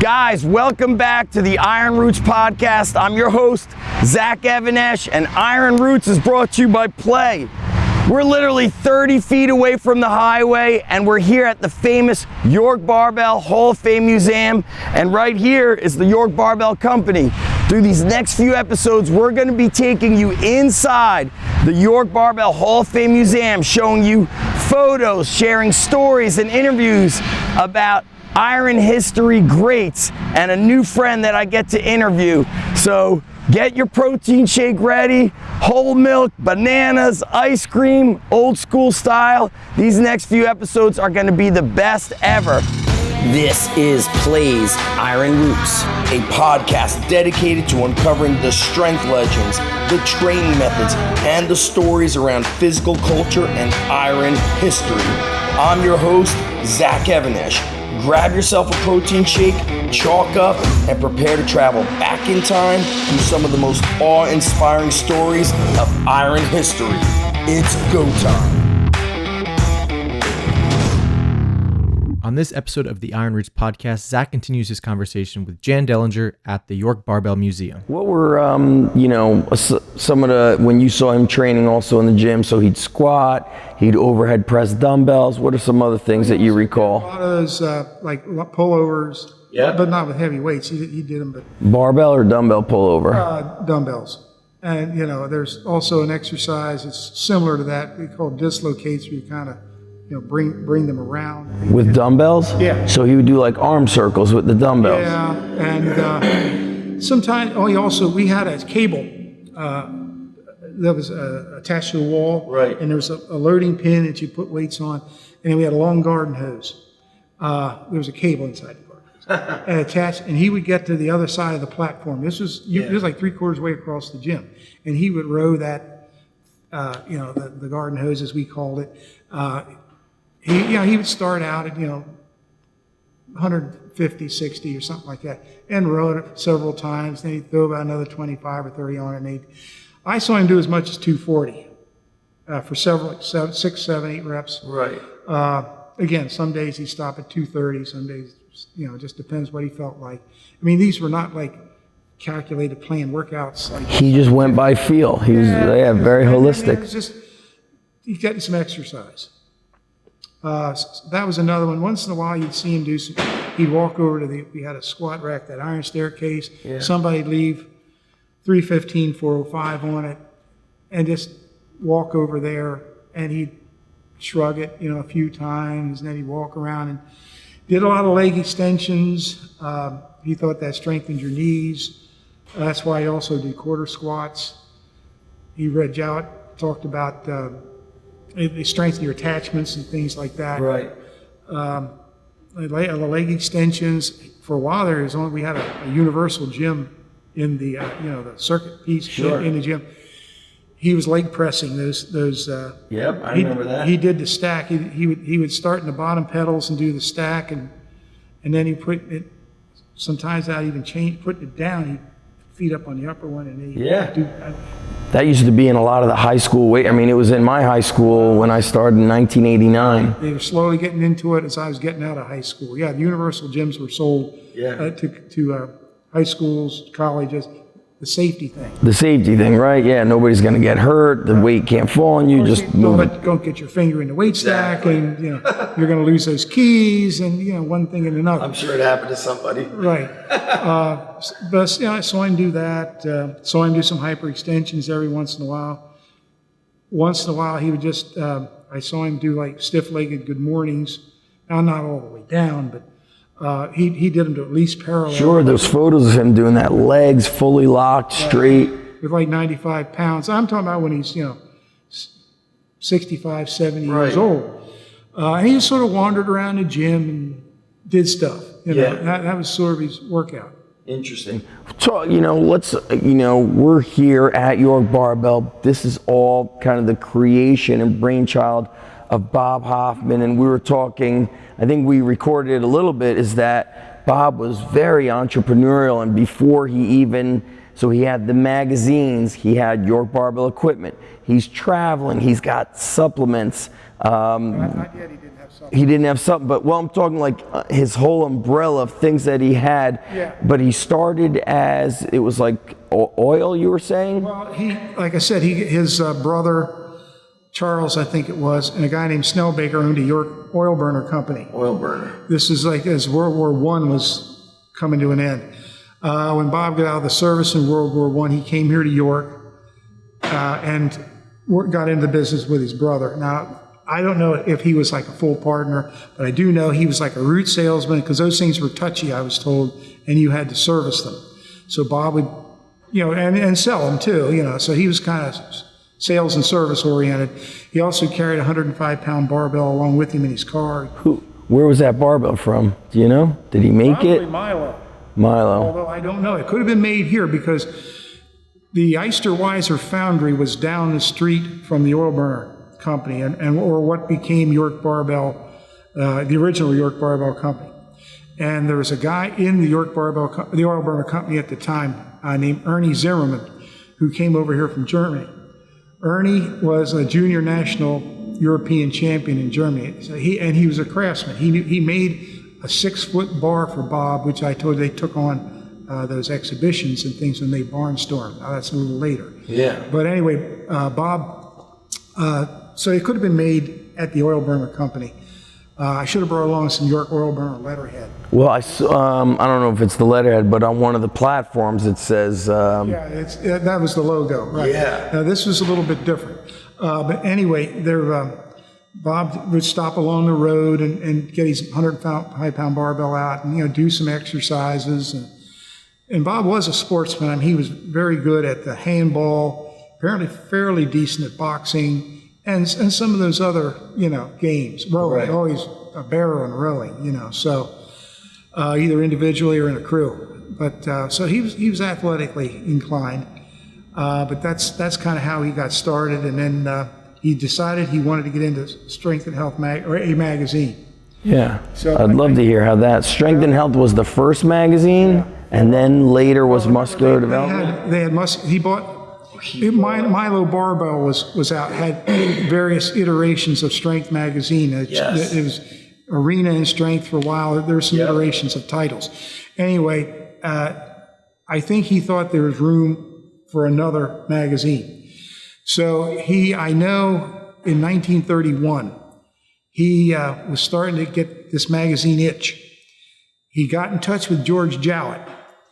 Guys, welcome back to the Iron Roots podcast. I'm your host, Zach Evanesh, and Iron Roots is brought to you by Play. We're literally 30 feet away from the highway, and we're here at the famous York Barbell Hall of Fame Museum, and right here is the York Barbell Company. Through these next few episodes, we're going to be taking you inside the York Barbell Hall of Fame Museum, showing you photos, sharing stories and interviews about iron history greats, and a new friend that I get to interview. So get your protein shake ready, whole milk, bananas, ice cream, old school style. These next few episodes are gonna be the best ever. This is Play's Iron Roots, a podcast dedicated to uncovering the strength legends, the training methods, and the stories around physical culture and iron history. I'm your host, Zach Evanesh. Grab yourself a protein shake, chalk up, and prepare to travel back in time through some of the most awe-inspiring stories of iron history. It's go time. On this episode of the Iron Roots podcast, Zach continues his conversation with Jan Dellinger at the York Barbell Museum. What were, some of the, when you saw him training also in the gym, so he'd squat, he'd overhead press dumbbells. What are some other things that you recall? A lot of those, like pullovers, but not with heavy weights. He did them, but Barbell or dumbbell pullover? Dumbbells. And, there's also an exercise that's similar to that we call dislocates, where you kind of, bring them around. With dumbbells? Yeah. So he would do like arm circles with the dumbbells? Yeah, and sometimes, we had a cable that was attached to the wall. Right. And there was a loading pin that you put weights on, and then we had a long garden hose. There was a cable inside the garden hose. And attached, and he would get to the other side of the platform. This was like 3/4 way across the gym. And he would row that, the garden hose, as we called it. He would start out at, 150, 60 or something like that, and row it several times. Then he'd throw about another 25 or 30 on it. And I saw him do as much as 240 for several, 6, 7, 8 reps. Right. Again, some days he'd stop at 230, some days, it just depends what he felt like. I mean, these were not like calculated planned workouts. He just went by feel. He was very holistic. It was just, he's getting some exercise. That was another one. Once in a while, you'd see him do some. He'd walk over to we had a squat rack, that iron staircase. Yeah. Somebody'd leave 315, 405 on it, and just walk over there, and he'd shrug it, a few times, and then he'd walk around and did a lot of leg extensions. He thought that strengthened your knees. That's why he also did quarter squats. He read out, talked about they strengthen your attachments and things like that. Right. The leg extensions. For a while there, we had a universal gym in the the circuit piece in the gym. He was leg pressing those. Yep, I remember that. He did the stack. He would start in the bottom pedals and do the stack, and then he put it. Sometimes I'd even putting it down. He'd feet up on the upper one, and that used to be in a lot of the high school weight. I mean, it was in my high school when I started in 1989. They were slowly getting into it as I was getting out of high school. Yeah, the universal gyms were sold to high schools, colleges. The safety thing. The safety thing, right? Yeah, nobody's going to get hurt. The weight can't fall on you. Just move it. Don't get your finger in the weight stack, and you're going to lose those keys, and one thing and another. I'm sure it happened to somebody. Right. But I saw him do that. Saw him do some hyperextensions every once in a while. Once in a while, he would just. I saw him do like stiff-legged good mornings. Now, not all the way down, but. He did them to at least parallel. Sure, those photos of him doing that, legs fully locked, straight. With like 95 pounds. I'm talking about when he's, 65, 70 years old. And he just sort of wandered around the gym and did stuff. That was sort of his workout. Interesting. So, we're here at York Barbell. This is all kind of the creation and brainchild of Bob Hoffman, and we were talking, I think we recorded it a little bit, is that Bob was very entrepreneurial, and before he even, so he had the magazines, he had York Barbell equipment, he's traveling, he's got supplements. Not yet, he didn't have something. He didn't have something, but well, I'm talking like his whole umbrella of things that he had. Yeah. But he started as, it was like oil, you were saying? Well, like I said, his brother, Charles, I think it was, and a guy named Snellbaker owned a York oil burner company. Oil burner. This is like as World War I was coming to an end. When Bob got out of the service in World War I, he came here to York and got into business with his brother. Now, I don't know if he was like a full partner, but I do know he was like a route salesman, because those things were touchy, I was told, and you had to service them. So Bob would, and sell them too, so he was kind of sales and service oriented. He also carried a 105-pound barbell along with him in his car. Where was that barbell from? Do you know? Did he make Probably it? Milo. Milo. Although I don't know. It could have been made here, because the Eister-Weiser foundry was down the street from the oil burner company, or what became York Barbell, the original York Barbell company. And there was a guy in the York Barbell, the oil burner company at the time, named Ernie Zimmerman, who came over here from Germany. Ernie was a junior national European champion in Germany. So he was a craftsman. He made a 6-foot bar for Bob, which I told you they took on those exhibitions and things when they barnstormed. Now that's a little later. Yeah. But anyway, Bob, so it could have been made at the oil burner company. I should have brought along some York oil burner letterhead. Well, I don't know if it's the letterhead, but on one of the platforms it says... that was the logo, right? Yeah. Now, this was a little bit different. But anyway, Bob would stop along the road and get his 105-pound barbell out and, do some exercises. And Bob was a sportsman. I mean, he was very good at the handball, apparently fairly decent at boxing, and some of those other, games. Rowing, Right. always a barrow and rowing, so either individually or in a crew. But so he was athletically inclined. But that's kind of how he got started, and then he decided he wanted to get into Strength and Health a magazine. Yeah. So I'd love to hear how that... Strength and Health was the first magazine, and then later was Muscular Development? They had he bought... Milo Barbell was out, had various iterations of Strength magazine. Yes. It was Arena and Strength for a while. There were some iterations of titles. Anyway, I think he thought there was room for another magazine. So I know in 1931, he was starting to get this magazine itch. He got in touch with George Jowett.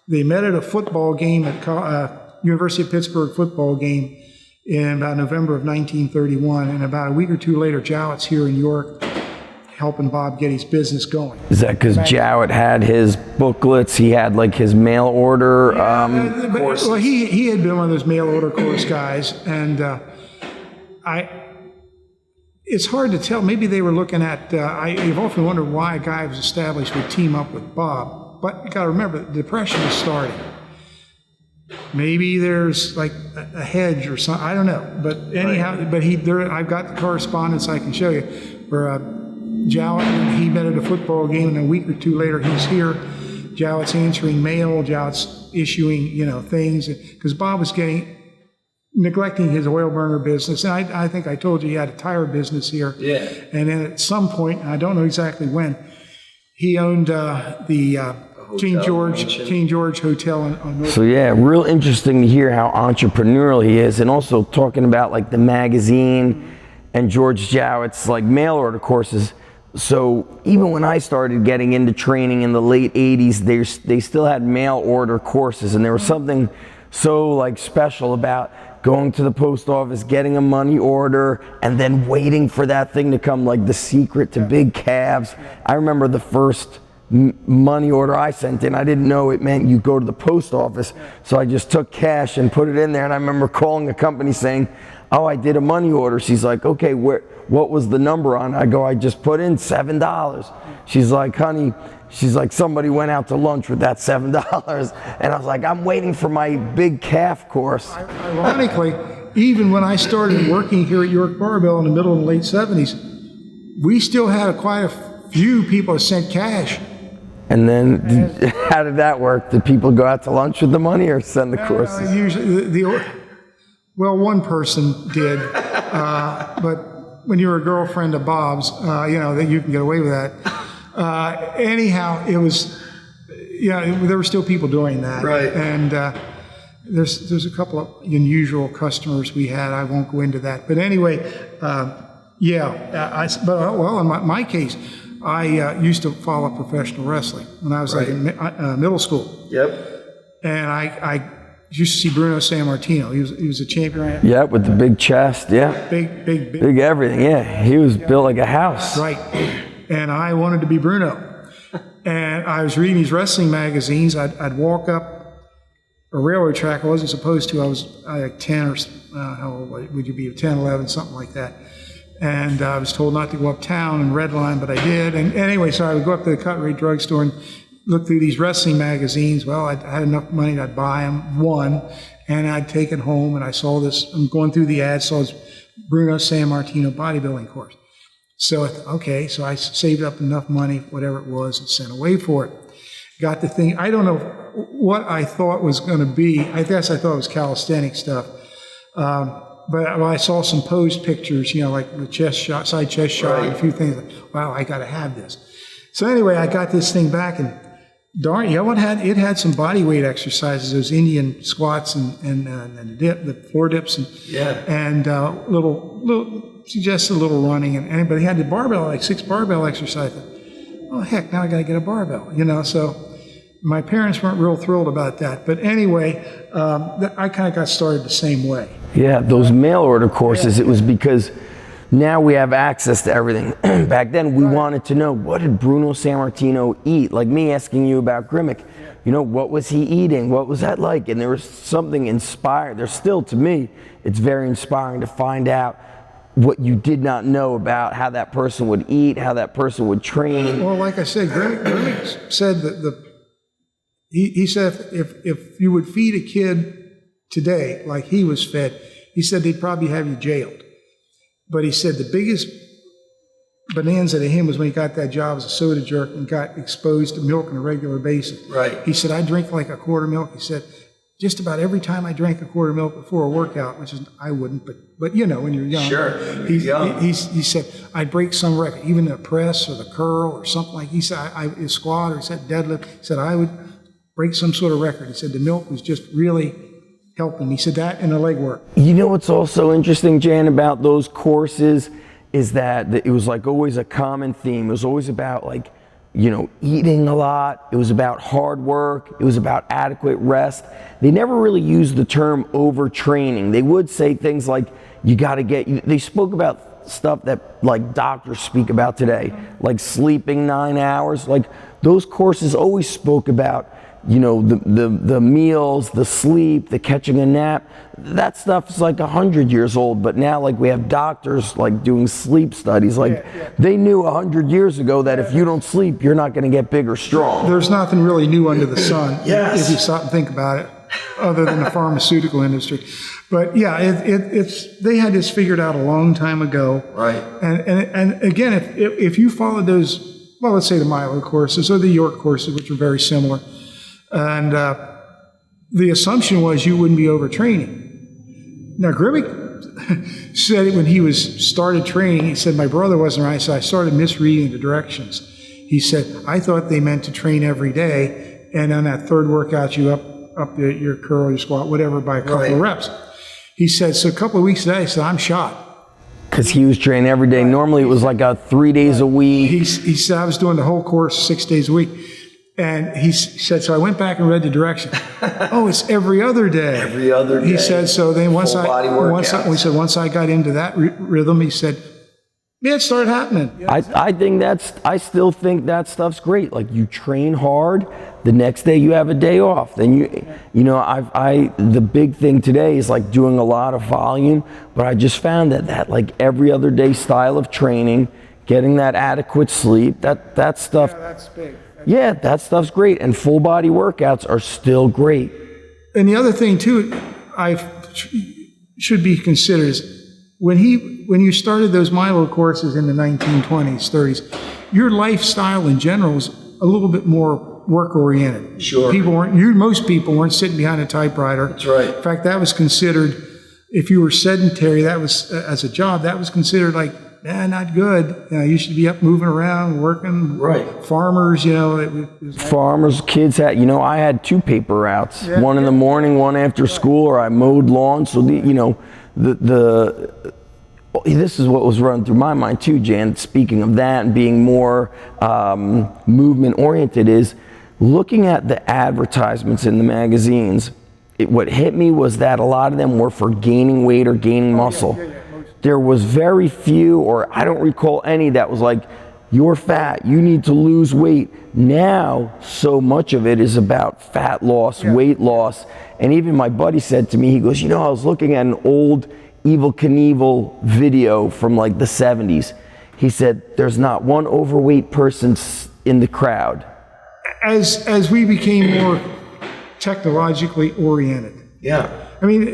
They met at a football game at University of Pittsburgh football game in about November of 1931. And about a week or two later, Jowett's here in York helping Bob get his business going. Is that because Jowett had his booklets? He had like his mail order courses? Well, he had been one of those mail order course guys, and it's hard to tell. Maybe they were looking at, I've often wondered why a guy was established would team up with Bob. But you got to remember, the Depression is starting. Maybe there's like a hedge or something. I don't know. But anyhow, I've got the correspondence I can show you where Jowett and he met at a football game, and a week or two later he's here. Jowett's answering mail. Jowett's issuing things because Bob was neglecting his oil burner business. And I think I told you he had a tire business here. Yeah. And then at some point, and I don't know exactly when, he owned the King George Hotel on North. So yeah, real interesting to hear how entrepreneurial he is, and also talking about like the magazine and George Jowett's like mail order courses. So even when I started getting into training in the late 80s, they still had mail order courses, and there was something so like special about going to the post office, getting a money order, and then waiting for that thing to come, like the secret to big calves. I remember the first money order I sent in, I didn't know it meant you go to the post office, so I just took cash and put it in there. And I remember calling the company saying, "Oh, I did a money order." She's like, "Okay, what was the number on?" I go, "I just put in $7." She's like, "Honey," she's like, "somebody went out to lunch with that $7." And I was like, "I'm waiting for my big calf course." Ironically, even when I started working here at York Barbell in the middle and late 70s, we still had quite a few people that sent cash. And then, how did that work? Did people go out to lunch with the money or send the courses? Usually, well, one person did, but when you were a girlfriend of Bob's, that you can get away with that. Anyhow, it was, there were still people doing that. Right. And there's a couple of unusual customers we had. I won't go into that. But anyway, in my case, I used to follow professional wrestling when I was in middle school. Yep. And I used to see Bruno Sammartino. He was a champion. Yeah, with the big chest. Yeah. Big everything. Yeah. He was built like a house. Right. And I wanted to be Bruno. And I was reading these wrestling magazines. I'd walk up a railroad track. I wasn't supposed to. I was like 10 or how old would you be? 10, 11, something like that. And I was told not to go uptown and redline, but I did. And anyway, so I would go up to the cut rate drugstore and look through these wrestling magazines. Well, I had enough money, I'd buy them, one, and I'd take it home. And I saw this, I'm going through the ads, saw this Bruno Sammartino bodybuilding course. So, so I saved up enough money, whatever it was, and sent away for it. Got the thing, I don't know what I thought was going to be. I guess I thought it was calisthenic stuff. But I saw some posed pictures, like the chest shot, side chest shot, and a few things. Wow, I got to have this. So anyway, I got this thing back, and darn, it had some body weight exercises, those Indian squats and the floor dips, and little suggested a little running, and but he had the barbell, like 6 barbell exercises. Oh heck, now I got to get a barbell, So my parents weren't real thrilled about that, but anyway, I kind of got started the same way. Yeah, those mail order courses, it was because now we have access to everything. Back then, we wanted to know, what did Bruno Sammartino eat? Like me asking you about Grimmick. What was he eating? What was that like? And there was something inspired. There's still, to me, it's very inspiring to find out what you did not know about how that person would eat, how that person would train. Well, like I said, Grimmick said that he said if you would feed a kid today like he was fed, he said they'd probably have you jailed. But he said the biggest bonanza to him was when he got that job as a soda jerk and got exposed to milk on a regular basis. Right. He said, I drink like a quart of milk. He said, just about every time I drank a quart of milk before a workout, which is, I wouldn't, but when you're young. Sure. He said, I'd break some record, even the press or the curl or something like. He said, his squat or he said deadlift. He said, I would break some sort of record. He said the milk was just really helping. He said that and the leg work. What's also interesting, Jan, about those courses is that it was like always a common theme. It was always about eating a lot. It was about hard work. It was about adequate rest. They never really used the term overtraining. They would say things like, they spoke about stuff that like doctors speak about today, like sleeping 9 hours. Like those courses always spoke about the meals, the sleep, the catching a nap. That stuff's like 100 years old, but now like we have doctors like doing sleep studies. They knew 100 years ago that if you don't sleep, you're not going to get big or strong. There's nothing really new under the sun, if you stop and think about it, other than the pharmaceutical industry. But yeah, it's they had this figured out a long time ago. Right. And again, if you followed those, well, let's say the Milo courses or the York courses, which are very similar, and the assumption was you wouldn't be overtraining. Now, Grimmick said when he started training, he said, my brother wasn't right, so I started misreading the directions. He said, I thought they meant to train every day, and on that third workout, you up your curl, your squat, whatever, by a couple of reps. He said, so a couple of weeks today, he said, I'm shot. Because he was training every day. Normally, it was like 3 days a week. He said, I was doing the whole course 6 days a week. And he said, so I went back and read the direction. Oh, it's every other day. Every other day. He said, so then once I got into that rhythm, he said, yeah, it started happening. I still think that stuff's great. Like you train hard, the next day you have a day off. Then the big thing today is like doing a lot of volume, but I just found that like every other day style of training, getting that adequate sleep, that stuff. Yeah, that's big. Yeah, that stuff's great, and full body workouts are still great. And the other thing too, should be considered is when you started those Milo courses in the 1920s, 30s, your lifestyle in general was a little bit more work oriented. Sure. Most people weren't sitting behind a typewriter. That's right. In fact, that was considered, if you were sedentary, that was as a job, that was considered like, not good. You should be up moving around, working. Right. Farmers, Farmers, kids had, I had 2 paper routes, one in the morning, one after school, or I mowed lawns. So this is what was running through my mind too, Jan, speaking of that and being more movement oriented, is looking at the advertisements in the magazines. What hit me was that a lot of them were for gaining weight or gaining muscle. There was very few, or I don't recall any, that was like, you're fat, you need to lose weight. Now, so much of it is about fat loss, weight loss. And even my buddy said to me, he goes, I was looking at an old Evel Knievel video from like the 70s. He said, there's not one overweight person in the crowd. As we became more technologically oriented. Yeah. I mean,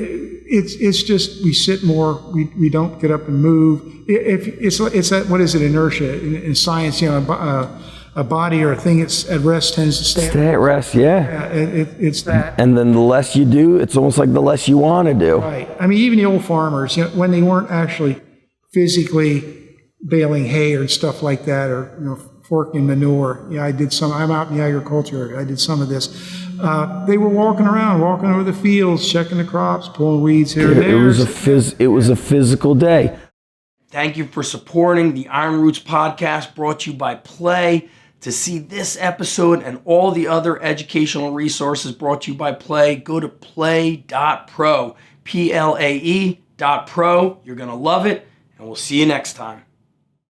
it's just we sit more. We don't get up and move. It's that, what is it, inertia in science? A body or a thing that's at rest tends to stay at rest. Yeah. It's that. And then the less you do, it's almost like the less you want to do. Right. I mean, even the old farmers, when they weren't actually physically baling hay or stuff like that, or forking manure. I did some. I'm out in the agriculture. I did some of this. They were walking around, walking over the fields, checking the crops, pulling weeds here and there. It was a physical day. Thank you for supporting the Iron Roots podcast, brought to you by Play. To see this episode and all the other educational resources brought to you by Play, go to play.pro, Plae.pro. You're going to love it, and we'll see you next time.